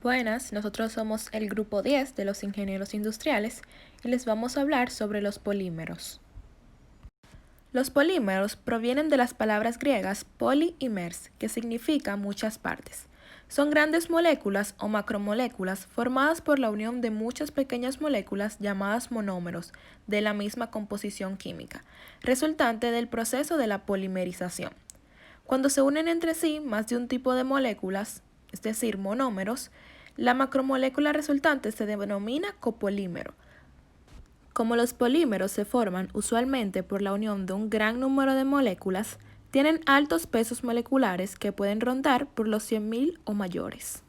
Buenas, nosotros somos el grupo 10 de los ingenieros industriales y les vamos a hablar sobre los polímeros. Los polímeros provienen de las palabras griegas poly y mers, que significa muchas partes. Son grandes moléculas o macromoléculas formadas por la unión de muchas pequeñas moléculas llamadas monómeros de la misma composición química, resultante del proceso de la polimerización. Cuando se unen entre sí más de un tipo de moléculas, es decir, monómeros, la macromolécula resultante se denomina copolímero. Como los polímeros se forman usualmente por la unión de un gran número de moléculas, tienen altos pesos moleculares que pueden rondar por los 100.000 o mayores.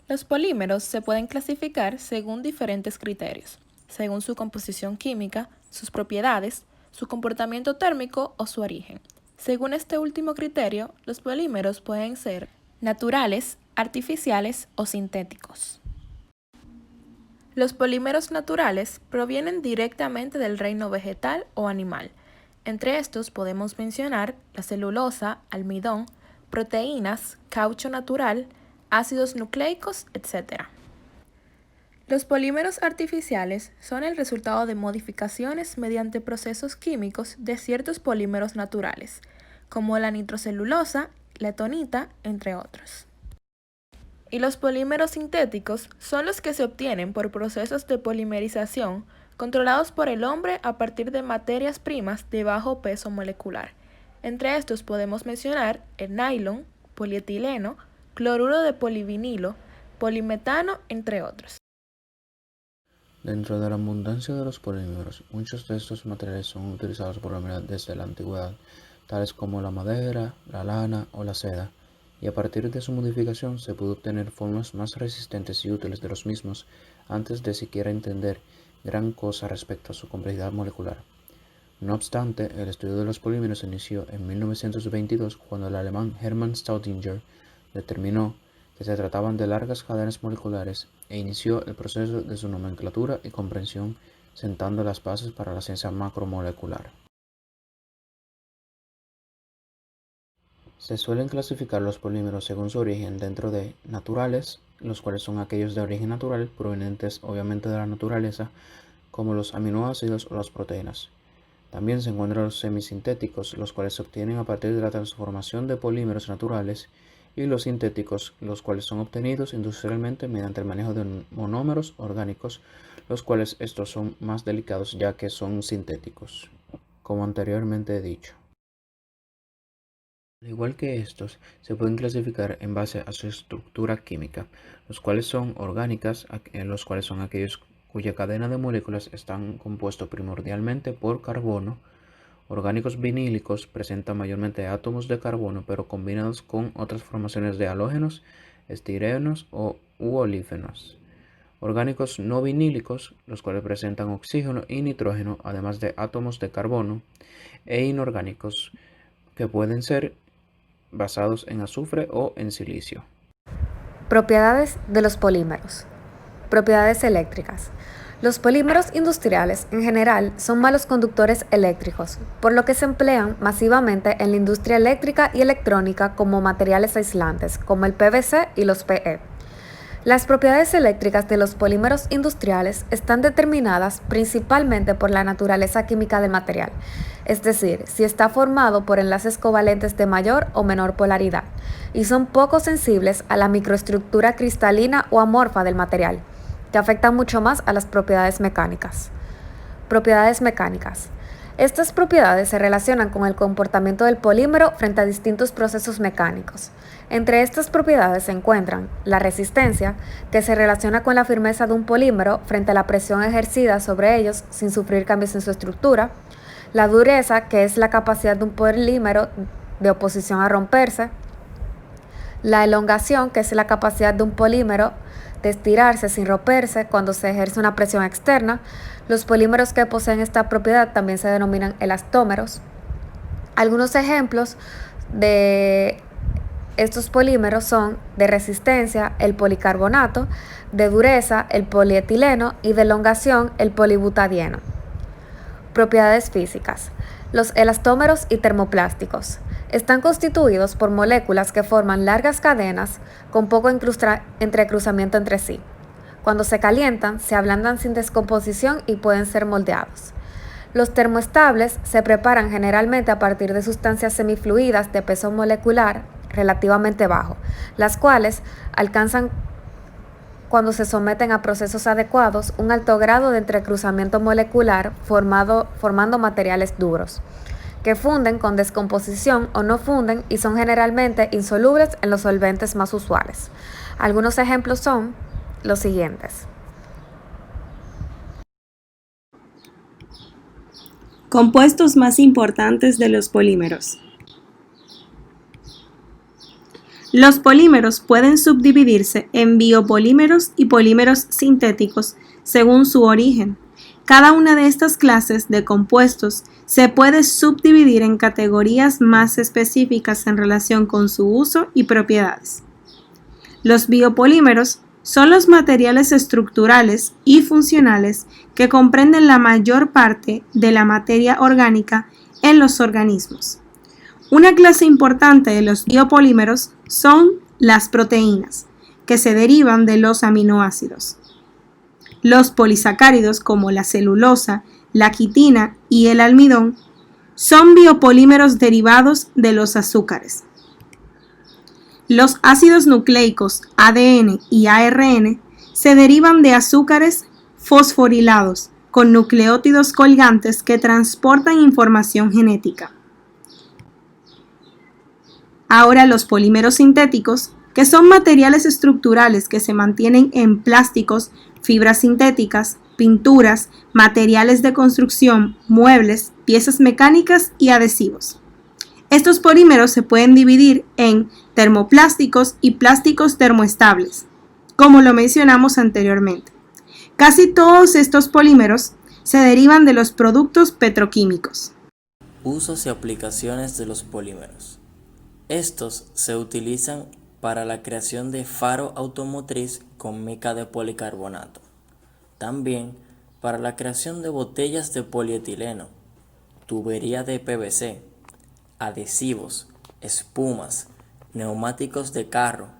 Los polímeros se pueden clasificar según diferentes criterios, según su composición química, sus propiedades, su comportamiento térmico o su origen. Según este último criterio, los polímeros pueden ser naturales, artificiales o sintéticos. Los polímeros naturales provienen directamente del reino vegetal o animal. Entre estos podemos mencionar la celulosa, almidón, proteínas, caucho natural, ácidos nucleicos, etc. Los polímeros artificiales son el resultado de modificaciones mediante procesos químicos de ciertos polímeros naturales, como la nitrocelulosa, la etonita, entre otros. Y los polímeros sintéticos son los que se obtienen por procesos de polimerización controlados por el hombre a partir de materias primas de bajo peso molecular. Entre estos podemos mencionar el nylon, polietileno, cloruro de polivinilo, polimetano, entre otros. Dentro de la abundancia de los polímeros, muchos de estos materiales son utilizados por la humanidad desde la antigüedad, tales como la madera, la lana o la seda, y a partir de su modificación se pudo obtener formas más resistentes y útiles de los mismos antes de siquiera entender gran cosa respecto a su complejidad molecular. No obstante, el estudio de los polímeros se inició en 1922 cuando el alemán Hermann Staudinger determinó que se trataban de largas cadenas moleculares e inició el proceso de su nomenclatura y comprensión, sentando las bases para la ciencia macromolecular. Se suelen clasificar los polímeros según su origen dentro de naturales, los cuales son aquellos de origen natural, provenientes obviamente de la naturaleza, como los aminoácidos o las proteínas. También se encuentran los semisintéticos, los cuales se obtienen a partir de la transformación de polímeros naturales, y los sintéticos, los cuales son obtenidos industrialmente mediante el manejo de monómeros orgánicos, los cuales estos son más delicados ya que son sintéticos, como anteriormente he dicho. Al igual que estos, se pueden clasificar en base a su estructura química, los cuales son orgánicas, los cuales son aquellos cuya cadena de moléculas están compuestos primordialmente por carbono. Orgánicos vinílicos presentan mayormente átomos de carbono, pero combinados con otras formaciones de halógenos, estirenos u olífenos. Orgánicos no vinílicos, los cuales presentan oxígeno y nitrógeno, además de átomos de carbono, e inorgánicos, que pueden ser basados en azufre o en silicio. Propiedades de los polímeros. Propiedades eléctricas. Los polímeros industriales en general son malos conductores eléctricos, por lo que se emplean masivamente en la industria eléctrica y electrónica como materiales aislantes, como el PVC y los PE. Las propiedades eléctricas de los polímeros industriales están determinadas principalmente por la naturaleza química del material, es decir, si está formado por enlaces covalentes de mayor o menor polaridad, y son poco sensibles a la microestructura cristalina o amorfa del material, que afectan mucho más a las propiedades mecánicas. Propiedades mecánicas. Estas propiedades se relacionan con el comportamiento del polímero frente a distintos procesos mecánicos. Entre estas propiedades se encuentran la resistencia, que se relaciona con la firmeza de un polímero frente a la presión ejercida sobre ellos sin sufrir cambios en su estructura, la dureza, que es la capacidad de un polímero de oposición a romperse, la elongación, que es la capacidad de un polímero de estirarse sin romperse cuando se ejerce una presión externa. Los polímeros que poseen esta propiedad también se denominan elastómeros. Algunos ejemplos de estos polímeros son de resistencia el policarbonato, de dureza el polietileno y de elongación el polibutadieno. Propiedades físicas. Los elastómeros y termoplásticos. Están constituidos por moléculas que forman largas cadenas con poco entrecruzamiento entre sí. Cuando se calientan, se ablandan sin descomposición y pueden ser moldeados. Los termoestables se preparan generalmente a partir de sustancias semifluidas de peso molecular relativamente bajo, las cuales alcanzan, cuando se someten a procesos adecuados, un alto grado de entrecruzamiento molecular formando materiales duros, que funden con descomposición o no funden y son generalmente insolubles en los solventes más usuales. Algunos ejemplos son los siguientes. Compuestos más importantes de los polímeros. Los polímeros pueden subdividirse en biopolímeros y polímeros sintéticos según su origen. Cada una de estas clases de compuestos se puede subdividir en categorías más específicas en relación con su uso y propiedades. Los biopolímeros son los materiales estructurales y funcionales que comprenden la mayor parte de la materia orgánica en los organismos. Una clase importante de los biopolímeros son las proteínas, que se derivan de los aminoácidos. Los polisacáridos, como la celulosa, la quitina y el almidón, son biopolímeros derivados de los azúcares. Los ácidos nucleicos ADN y ARN se derivan de azúcares fosforilados con nucleótidos colgantes que transportan información genética. Ahora los polímeros sintéticos, que son materiales estructurales que se mantienen en plásticos, fibras sintéticas, pinturas, materiales de construcción, muebles, piezas mecánicas y adhesivos. Estos polímeros se pueden dividir en termoplásticos y plásticos termoestables, como lo mencionamos anteriormente. Casi todos estos polímeros se derivan de los productos petroquímicos. Usos y aplicaciones de los polímeros. Estos se utilizan para la creación de faro automotriz con mica de policarbonato. También para la creación de botellas de polietileno, tubería de PVC, adhesivos, espumas, neumáticos de carro,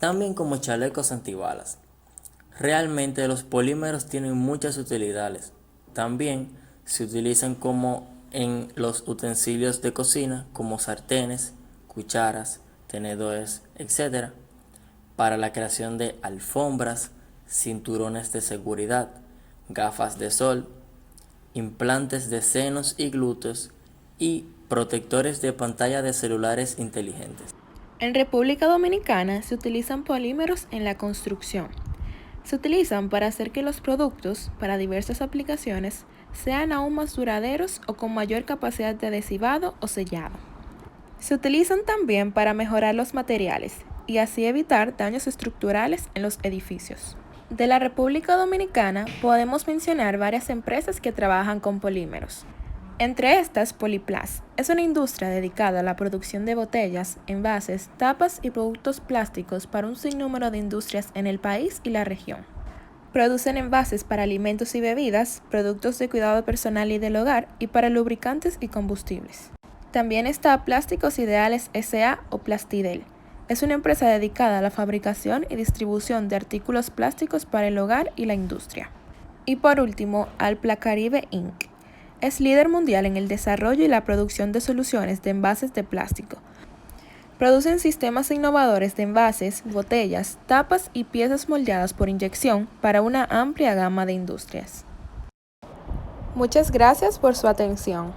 también como chalecos antibalas. Realmente los polímeros tienen muchas utilidades. También se utilizan como en los utensilios de cocina, como sartenes, cucharas, tenedores, etc. Para la creación de alfombras, cinturones de seguridad, gafas de sol, implantes de senos y glúteos y protectores de pantalla de celulares inteligentes. En República Dominicana se utilizan polímeros en la construcción. Se utilizan para hacer que los productos, para diversas aplicaciones, sean aún más duraderos o con mayor capacidad de adhesivado o sellado. Se utilizan también para mejorar los materiales y así evitar daños estructurales en los edificios. De la República Dominicana podemos mencionar varias empresas que trabajan con polímeros. Entre estas, Poliplas es una industria dedicada a la producción de botellas, envases, tapas y productos plásticos para un sinnúmero de industrias en el país y la región. Producen envases para alimentos y bebidas, productos de cuidado personal y del hogar y para lubricantes y combustibles. También está Plásticos Ideales S.A. o Plastidel. Es una empresa dedicada a la fabricación y distribución de artículos plásticos para el hogar y la industria. Y por último, Alpla Caribe Inc. Es líder mundial en el desarrollo y la producción de soluciones de envases de plástico. Producen sistemas innovadores de envases, botellas, tapas y piezas moldeadas por inyección para una amplia gama de industrias. Muchas gracias por su atención.